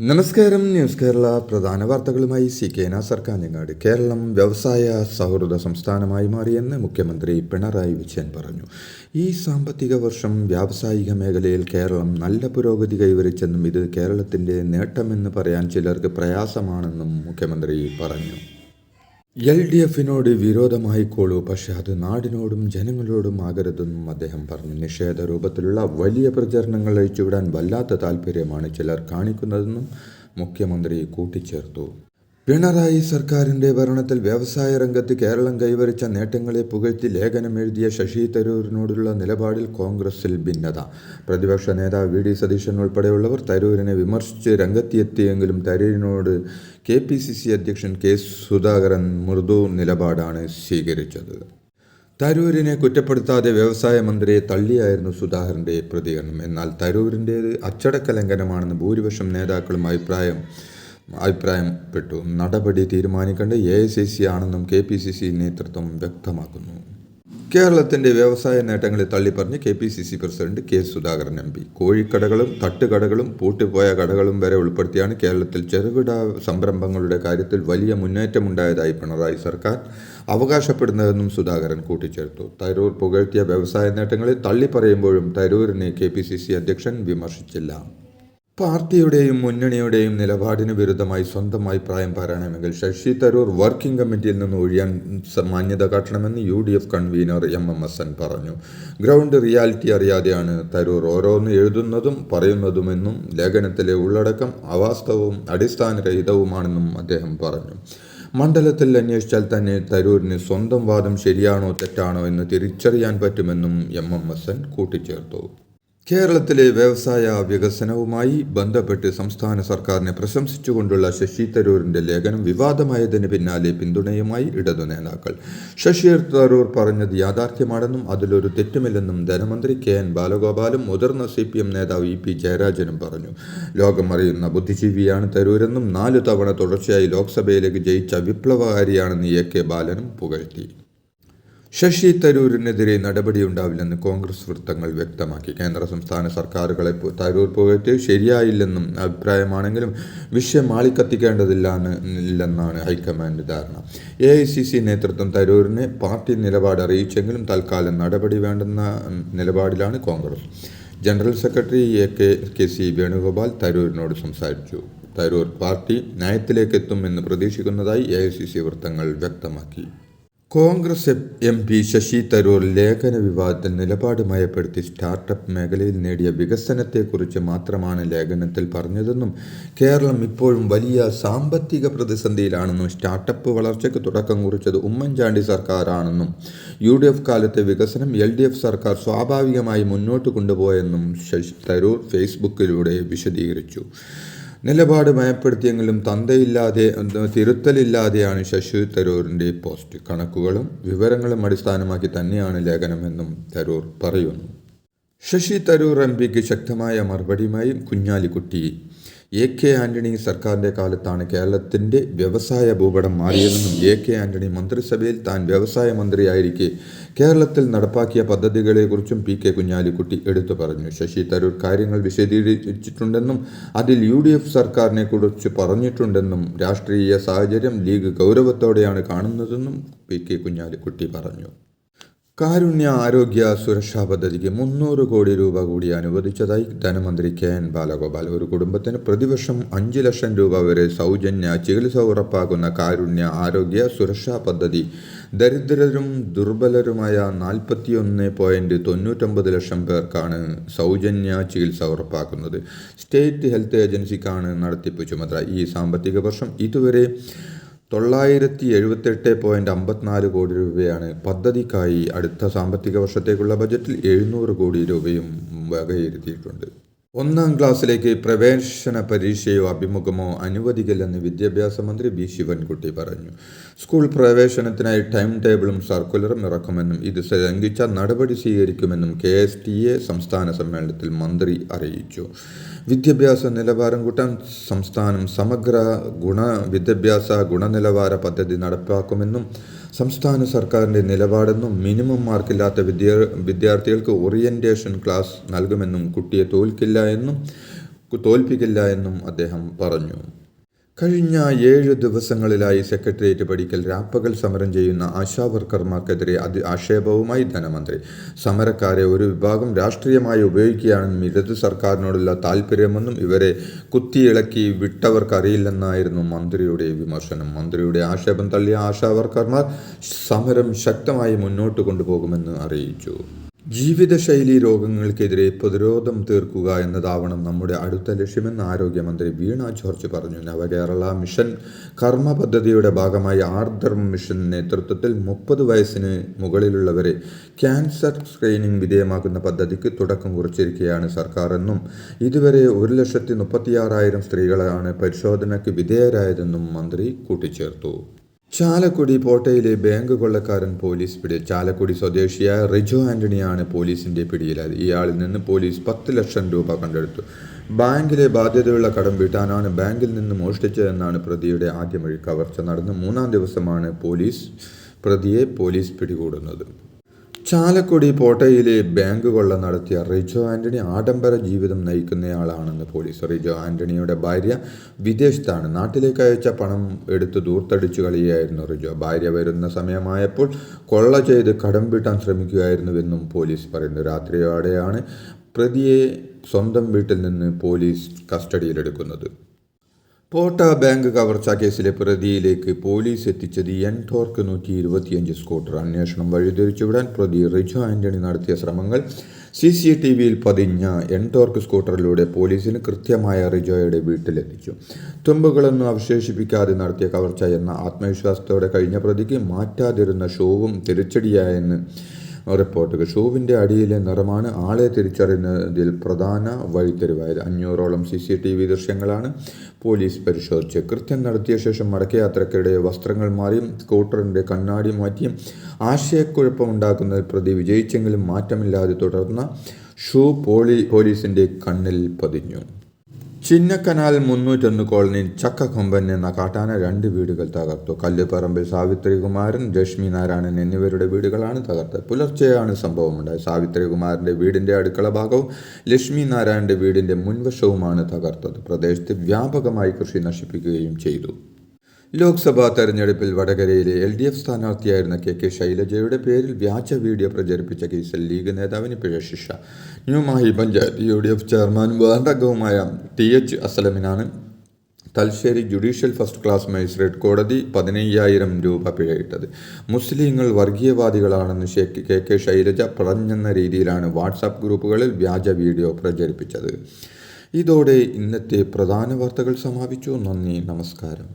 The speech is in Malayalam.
നമസ്കാരം. ന്യൂസ് കേരള പ്രധാന വാർത്തകളുമായി CK നാസർ കാഞ്ഞങ്ങാട്. കേരളം വ്യവസായ സൗഹൃദ സംസ്ഥാനമായി മാറിയെന്ന് മുഖ്യമന്ത്രി പിണറായി വിജയൻ പറഞ്ഞു. ഈ സാമ്പത്തിക വർഷം വ്യാവസായിക മേഖലയിൽ കേരളം നല്ല പുരോഗതി കൈവരിച്ചെന്നും ഇത് കേരളത്തിൻ്റെ നേട്ടമെന്ന് പറയാൻ ചിലർക്ക് പ്രയാസമാണെന്നും മുഖ്യമന്ത്രി പറഞ്ഞു. LDFിനോട് വിരോധമായിക്കോളൂ, പക്ഷേ അത് നാടിനോടും ജനങ്ങളോടും ആകരുതെന്നും അദ്ദേഹം പറഞ്ഞു. നിഷേധ രൂപത്തിലുള്ള വലിയ പ്രചരണങ്ങൾ അഴിച്ചുവിടാൻ വല്ലാത്ത താൽപ്പര്യമാണ് ചിലർ കാണിക്കുന്നതെന്നും മുഖ്യമന്ത്രി കൂട്ടിച്ചേർത്തു. പിണറായി സർക്കാരിൻ്റെ ഭരണത്തിൽ വ്യവസായ രംഗത്ത് കേരളം കൈവരിച്ച നേട്ടങ്ങളെ പുകഴ്ത്തി ലേഖനം എഴുതിയ ശശി തരൂരിനോടുള്ള നിലപാടിൽ കോൺഗ്രസിൽ ഭിന്നത. പ്രതിപക്ഷ നേതാവ് VD സതീശൻ ഉൾപ്പെടെയുള്ളവർ തരൂരിനെ വിമർശിച്ച് രംഗത്തെത്തിയെങ്കിലും തരൂരിനോട് KPCC അധ്യക്ഷൻ K സുധാകരൻ മൃദു നിലപാടാണ് സ്വീകരിച്ചത്. തരൂരിനെ കുറ്റപ്പെടുത്താതെ വ്യവസായ മന്ത്രിയെ തള്ളിയായിരുന്നു സുധാകരൻ്റെ പ്രതികരണം. എന്നാൽ തരൂരിൻ്റേത് അച്ചടക്ക ലംഘനമാണെന്ന് ഭൂരിപക്ഷം നേതാക്കളും അഭിപ്രായപ്പെട്ടു. നടപടി തീരുമാനിക്കേണ്ട AICC ആണെന്നും KPCC നേതൃത്വം വ്യക്തമാക്കുന്നു. കേരളത്തിൻ്റെ വ്യവസായ നേട്ടങ്ങളെ തള്ളിപ്പറഞ്ഞ് KPCC president K Sudhakaran MP. കോഴിക്കടകളും തട്ടുകടകളും പൂട്ടിപ്പോയ കടകളും വരെ ഉൾപ്പെടുത്തിയാണ് കേരളത്തിൽ ചെറുകിട സംരംഭങ്ങളുടെ കാര്യത്തിൽ വലിയ മുന്നേറ്റമുണ്ടായതായി പിണറായി സർക്കാർ അവകാശപ്പെടുന്നതെന്നും സുധാകരൻ കൂട്ടിച്ചേർത്തു. തരൂർ പുകഴ്ത്തിയ വ്യവസായ നേട്ടങ്ങളെ തള്ളിപ്പറയുമ്പോഴും തരൂരിനെ KPCC അധ്യക്ഷൻ വിമർശിച്ചില്ല. പാർട്ടിയുടെയും മുന്നണിയുടെയും നിലപാടിന് വിരുദ്ധമായി സ്വന്തം അഭിപ്രായം പറയണമെങ്കിൽ ശശി തരൂർ വർക്കിംഗ് കമ്മിറ്റിയിൽ നിന്ന് ഒഴിയാൻ മാന്യത കാട്ടണമെന്ന് UDF കൺവീനർ MMSN പറഞ്ഞു. ഗ്രൗണ്ട് റിയാലിറ്റി അറിയാതെയാണ് തരൂർ ഓരോന്ന് എഴുതുന്നതും പറയുന്നതുമെന്നും ലേഖനത്തിലെ ഉള്ളടക്കം അവാസ്തവവും അടിസ്ഥാനരഹിതവുമാണെന്നും അദ്ദേഹം പറഞ്ഞു. മണ്ഡലത്തിൽ അന്വേഷിച്ചാൽ തന്നെ തരൂരിന് സ്വന്തം വാദം ശരിയാണോ തെറ്റാണോ എന്ന് തിരിച്ചറിയാൻ പറ്റുമെന്നും MMSN കൂട്ടിച്ചേർത്തു. കേരളത്തിലെ വ്യവസായ വികസനവുമായി ബന്ധപ്പെട്ട് സംസ്ഥാന സർക്കാരിനെ പ്രശംസിച്ചുകൊണ്ടുള്ള ശശി തരൂരിൻ്റെ ലേഖനം വിവാദമായതിന് പിന്നാലെ പിന്തുണയുമായി ഇടതു നേതാക്കൾ. ശശി തരൂർ പറഞ്ഞത് യാഥാർത്ഥ്യമാണെന്നും അതിലൊരു തെറ്റുമില്ലെന്നും ധനമന്ത്രി KN ബാലഗോപാലും മുതിർന്ന CPM നേതാവ് EP ജയരാജനും പറഞ്ഞു. ലോകം അറിയുന്ന ബുദ്ധിജീവിയാണ് തരൂരെന്നും 4 തവണ തുടർച്ചയായി ലോക്സഭയിലേക്ക് ജയിച്ച വിപ്ലവകാരിയാണെന്ന് AK ബാലനും പുകഴ്ത്തി. ശശി തരൂരിനെതിരെ നടപടിയുണ്ടാവില്ലെന്ന് കോൺഗ്രസ് വൃത്തങ്ങൾ വ്യക്തമാക്കി. കേന്ദ്ര സംസ്ഥാന സർക്കാരുകളെ തരൂർ പുകഴ്ത്തി ശരിയായില്ലെന്നും അഭിപ്രായമാണെങ്കിലും വിഷയം ആളിക്കത്തിക്കേണ്ടതില്ലെന്നാണ് ഹൈക്കമാൻഡ് ധാരണ. AICC നേതൃത്വം തരൂരിനെ പാർട്ടി നിലപാട് അറിയിച്ചെങ്കിലും തൽക്കാലം നടപടി വേണ്ടെന്ന നിലപാടിലാണ് Congress. General secretary KC Venugopal തരൂരിനോട് സംസാരിച്ചു. തരൂർ പാർട്ടി നയത്തിലേക്ക് എത്തുമെന്ന് പ്രതീക്ഷിക്കുന്നതായി AICC വൃത്തങ്ങൾ വ്യക്തമാക്കി. കോൺഗ്രസ് MP ശശി തരൂർ ലേഖന വിവാദത്തിൽ നിലപാട് മയപ്പെടുത്തി സ്റ്റാർട്ടപ്പ് മേഖലയിൽ നേടിയ വികസനത്തെക്കുറിച്ച് മാത്രമാണ് ലേഖനത്തിൽ പറഞ്ഞതെന്നും കേരളം ഇപ്പോഴും വലിയ സാമ്പത്തിക പ്രതിസന്ധിയിലാണെന്നും സ്റ്റാർട്ടപ്പ് വളർച്ചയ്ക്ക് തുടക്കം കുറിച്ചത് ഉമ്മൻചാണ്ടി സർക്കാരാണെന്നും UDF കാലത്തെ വികസനം LDF സർക്കാർ സ്വാഭാവികമായി മുന്നോട്ട് കൊണ്ടുപോയെന്നും ശശി തരൂർ ഫേസ്ബുക്കിലൂടെ വിശദീകരിച്ചു. നിലപാട് മയപ്പെടുത്തിയെങ്കിലും തിരുത്തലില്ലാതെയാണ് ശശി തരൂരിൻ്റെ പോസ്റ്റ്. കണക്കുകളും വിവരങ്ങളും അടിസ്ഥാനമാക്കി തന്നെയാണ് ലേഖനമെന്നും തരൂർ പറയുന്നു. ശശി തരൂർ MPക്ക് ശക്തമായ മറുപടിയുമായി കുഞ്ഞാലിക്കുട്ടി. AK ആന്റണി സർക്കാരിൻ്റെ കാലത്താണ് കേരളത്തിൻ്റെ വ്യവസായ ഭൂപടം മാറിയതെന്നും AK ആന്റണി മന്ത്രിസഭയിൽ താൻ വ്യവസായ മന്ത്രിയായിരിക്കെ കേരളത്തിൽ നടപ്പാക്കിയ പദ്ധതികളെക്കുറിച്ചും PK കുഞ്ഞാലിക്കുട്ടി എടുത്തു പറഞ്ഞു. ശശി തരൂർ കാര്യങ്ങൾ വിശദീകരിച്ചിട്ടുണ്ടെന്നും അതിൽ UDF സർക്കാരിനെ കുറിച്ച് പറഞ്ഞിട്ടുണ്ടെന്നും രാഷ്ട്രീയ സാഹചര്യം ലീഗ് ഗൗരവത്തോടെയാണ് കാണുന്നതെന്നും PK കുഞ്ഞാലിക്കുട്ടി പറഞ്ഞു. കാരുണ്യ ആരോഗ്യ സുരക്ഷാ പദ്ധതിക്ക് 300 കോടി രൂപ കൂടി അനുവദിച്ചതായി ധനമന്ത്രി KN ബാലഗോപാൽ. ഒരു കുടുംബത്തിന് പ്രതിവർഷം 5 ലക്ഷം രൂപ വരെ സൗജന്യ ചികിത്സ ഉറപ്പാക്കുന്ന കാരുണ്യ ആരോഗ്യ സുരക്ഷാ പദ്ധതി ദരിദ്രരും ദുർബലരുമായ 41.99 ലക്ഷം പേർക്കാണ് സൗജന്യ ചികിത്സ ഉറപ്പാക്കുന്നത്. സ്റ്റേറ്റ് ഹെൽത്ത് ഏജൻസിക്കാണ് നടത്തിപ്പ് ചുമതല. ഈ സാമ്പത്തിക വർഷം ഇതുവരെ 978.54 കോടി രൂപയാണ് പദ്ധതിക്കായി. അടുത്ത സാമ്പത്തിക വർഷത്തേക്കുള്ള ബജറ്റിൽ 700 കോടി രൂപയും വകയിരുത്തിയിട്ടുണ്ട്. 1-ാം ക്ലാസ്സിലേക്ക് പ്രവേശന പരീക്ഷയോ അഭിമുഖമോ അനുവദിക്കില്ലെന്ന് വിദ്യാഭ്യാസ മന്ത്രി V ശിവൻകുട്ടി പറഞ്ഞു. സ്കൂൾ പ്രവേശനത്തിനായി ടൈം ടേബിളും സർക്കുലറും ഇറക്കുമെന്നും ഇത് ലംഘിച്ച നടപടി സ്വീകരിക്കുമെന്നും KSTA സംസ്ഥാന സമ്മേളനത്തിൽ മന്ത്രി അറിയിച്ചു. വിദ്യാഭ്യാസ നിലവാരം കൂട്ടാൻ സംസ്ഥാനം സമഗ്ര വിദ്യാഭ്യാസ ഗുണനിലവാര പദ്ധതി നടപ്പാക്കുമെന്നും സംസ്ഥാന സർക്കാരിൻ്റെ നിലപാടെന്നും മിനിമം മാർക്കില്ലാത്ത വിദ്യാർത്ഥികൾക്ക് ഓറിയൻറ്റേഷൻ ക്ലാസ് നൽകുമെന്നും കുട്ടിയെ തോൽക്കില്ല എന്നും തോൽപ്പിക്കില്ല എന്നും അദ്ദേഹം പറഞ്ഞു. കഴിഞ്ഞ 7 ദിവസങ്ങളിലായി സെക്രട്ടേറിയറ്റ് പടിക്കൽ രാപ്പകൽ സമരം ചെയ്യുന്ന ആശാവർക്കർമാർക്കെതിരെ ആക്ഷേപവുമായി ധനമന്ത്രി. സമരക്കാരെ ഒരു വിഭാഗം രാഷ്ട്രീയമായി ഉപയോഗിക്കുകയാണെന്നും ഇടത് സർക്കാരിനോടുള്ള താൽപ്പര്യമെന്നും ഇവരെ കുത്തിയിളക്കി വിട്ടവർക്കറിയില്ലെന്നായിരുന്നു മന്ത്രിയുടെ വിമർശനം. മന്ത്രിയുടെ ആക്ഷേപം തള്ളിയ ആശാവർക്കർമാർ സമരം ശക്തമായി മുന്നോട്ട് കൊണ്ടുപോകുമെന്ന് അറിയിച്ചു. ജീവിതശൈലീ രോഗങ്ങൾക്കെതിരെ പ്രതിരോധം തീർക്കുക എന്നതാവണം നമ്മുടെ അടുത്ത ലക്ഷ്യമെന്ന് ആരോഗ്യമന്ത്രി വീണ ജോർജ് പറഞ്ഞു. നവകേരള മിഷൻ കർമ്മ പദ്ധതിയുടെ ഭാഗമായി ആർദ്രം മിഷൻ നേതൃത്വത്തിൽ 30 വയസ്സിന് മുകളിലുള്ളവരെ ക്യാൻസർ സ്ക്രീനിംഗ് വിധേയമാക്കുന്ന പദ്ധതിക്ക് തുടക്കം കുറിച്ചിരിക്കുകയാണ് സർക്കാർ എന്നും ഇതുവരെ 1,36,000 സ്ത്രീകളാണ് പരിശോധനയ്ക്ക് വിധേയരായതെന്നും മന്ത്രി കൂട്ടിച്ചേർത്തു. ചാലക്കുടി പോട്ടയിലെ ബാങ്ക് കൊള്ളക്കാരൻ പോലീസ് പിടിയിൽ. ചാലക്കുടി സ്വദേശിയായ റിജോ ആന്റണിയാണ് പോലീസിന്റെ പിടിയിലായത്. ഇയാളിൽ നിന്ന് പോലീസ് 10 ലക്ഷം രൂപ കണ്ടെടുത്തു. ബാങ്കിലെ ബാധ്യതയുള്ള കടം വീട്ടാനാണ് ബാങ്കിൽ നിന്ന് മോഷ്ടിച്ചതെന്നാണ് പ്രതിയുടെ ആദ്യ മൊഴി. കവർച്ച നടന്ന് 3-ാം ദിവസമാണ് പ്രതിയെ പോലീസ് പിടികൂടുന്നത്. ചാലക്കുടി പോട്ടയിലെ ബാങ്ക് കൊള്ള നടത്തിയ റിജോ ആന്റണി ആഡംബര ജീവിതം നയിക്കുന്നയാളാണെന്ന് പോലീസ്. റിജോ ആന്റണിയുടെ ഭാര്യ വിദേശത്താണ്. നാട്ടിലേക്ക് അയച്ച പണം എടുത്ത് ദൂർത്തടിച്ചു കളിയായിരുന്നു റിജോ. ഭാര്യ വരുന്ന സമയമായപ്പോൾ കൊള്ള ചെയ്ത് കടം വീട്ടാൻ ശ്രമിക്കുകയായിരുന്നുവെന്നും പോലീസ് പറയുന്നു. രാത്രിയോടെയാണ് പ്രതിയെ സ്വന്തം വീട്ടിൽ നിന്ന് പോലീസ് കസ്റ്റഡിയിലെടുക്കുന്നത്. പോട്ട ബാങ്ക് കവർച്ചാ കേസിലെ പ്രതിയിലേക്ക് പോലീസ് എത്തിച്ചത് എൻടോർക്ക് 125 സ്കൂട്ടർ. അന്വേഷണം വഴിതിരിച്ചുവിടാൻ പ്രതി റിജോ ആന്റണി നടത്തിയ ശ്രമങ്ങൾ CCTVയിൽ പതിഞ്ഞ എൻടോർക്ക് സ്കൂട്ടറിലൂടെ പോലീസിന് കൃത്യമായ റിജോയുടെ വീട്ടിലെത്തിച്ചു. തുമ്പുകളൊന്നും അവശേഷിപ്പിക്കാതെ നടത്തിയ കവർച്ച എന്ന ആത്മവിശ്വാസത്തോടെ കഴിഞ്ഞ പ്രതിക്ക് മാറ്റാതിരുന്ന ഷൂവും തിരിച്ചടിയായെന്ന് റിപ്പോർട്ടുകൾ. ഷൂവിൻ്റെ അടിയിലെ നിറമാണ് ആളെ തിരിച്ചറിയുന്നതിൽ പ്രധാന വഴിത്തിരിവായത്. 500ഓളം CCTV ദൃശ്യങ്ങളാണ് പോലീസ് പരിശോധിച്ചത്. കൃത്യം നടത്തിയ ശേഷം മടക്കയാത്രക്കിടെ വസ്ത്രങ്ങൾ മാറിയും സ്കൂട്ടറിൻ്റെ കണ്ണാടി മാറ്റിയും ആശയക്കുഴപ്പമുണ്ടാക്കുന്നതിൽ പ്രതി വിജയിച്ചെങ്കിലും മാറ്റമില്ലാതെ തുടർന്ന ഷൂ പോലീസിൻ്റെ കണ്ണിൽ പതിഞ്ഞു. ചിന്നക്കനാൽ 301 കോളനിയിൽ ചക്കക്കൊമ്പൻ എന്ന കാട്ടാന 2 വീടുകൾ തകർത്തു. കല്ലുപറമ്പിൽ സാവിത്രികുമാരൻ, രശ്മി നാരായണൻ എന്നിവരുടെ വീടുകളാണ് തകർത്തത്. പുലർച്ചെയാണ് സംഭവമുണ്ടായത്. സാവിത്രികുമാരൻ്റെ വീടിൻ്റെ അടുക്കള ഭാഗവും ലക്ഷ്മി നാരായണൻ്റെ വീടിൻ്റെ മുൻവശവുമാണ് തകർത്തത്. പ്രദേശത്ത് വ്യാപകമായി കൃഷി നശിപ്പിക്കുകയും ചെയ്തു. ലോക്സഭാ തെരഞ്ഞെടുപ്പിൽ വടകരയിലെ LDF സ്ഥാനാർത്ഥിയായിരുന്ന KK ശൈലജയുടെ പേരിൽ വ്യാജ വീഡിയോ പ്രചരിപ്പിച്ച കേസിൽ ലീഗ് നേതാവിന് പിഴശിക്ഷ. ന്യൂമാഹി പഞ്ചായത്ത് UDF ചെയർമാനും വാർഡംഗവുമായ TH അസലമിനാണ് Thalassery judicial first class magistrate കോടതി 15,000 രൂപ പിഴയിട്ടത്. മുസ്ലിങ്ങൾ വർഗീയവാദികളാണെന്ന് KK ശൈലജ പറഞ്ഞെന്ന രീതിയിലാണ് വാട്സാപ്പ് ഗ്രൂപ്പുകളിൽ വ്യാജ വീഡിയോ പ്രചരിപ്പിച്ചത്. ഇതോടെ ഇന്നത്തെ പ്രധാന വാർത്തകൾ സമാപിച്ചു. നന്ദി, നമസ്കാരം.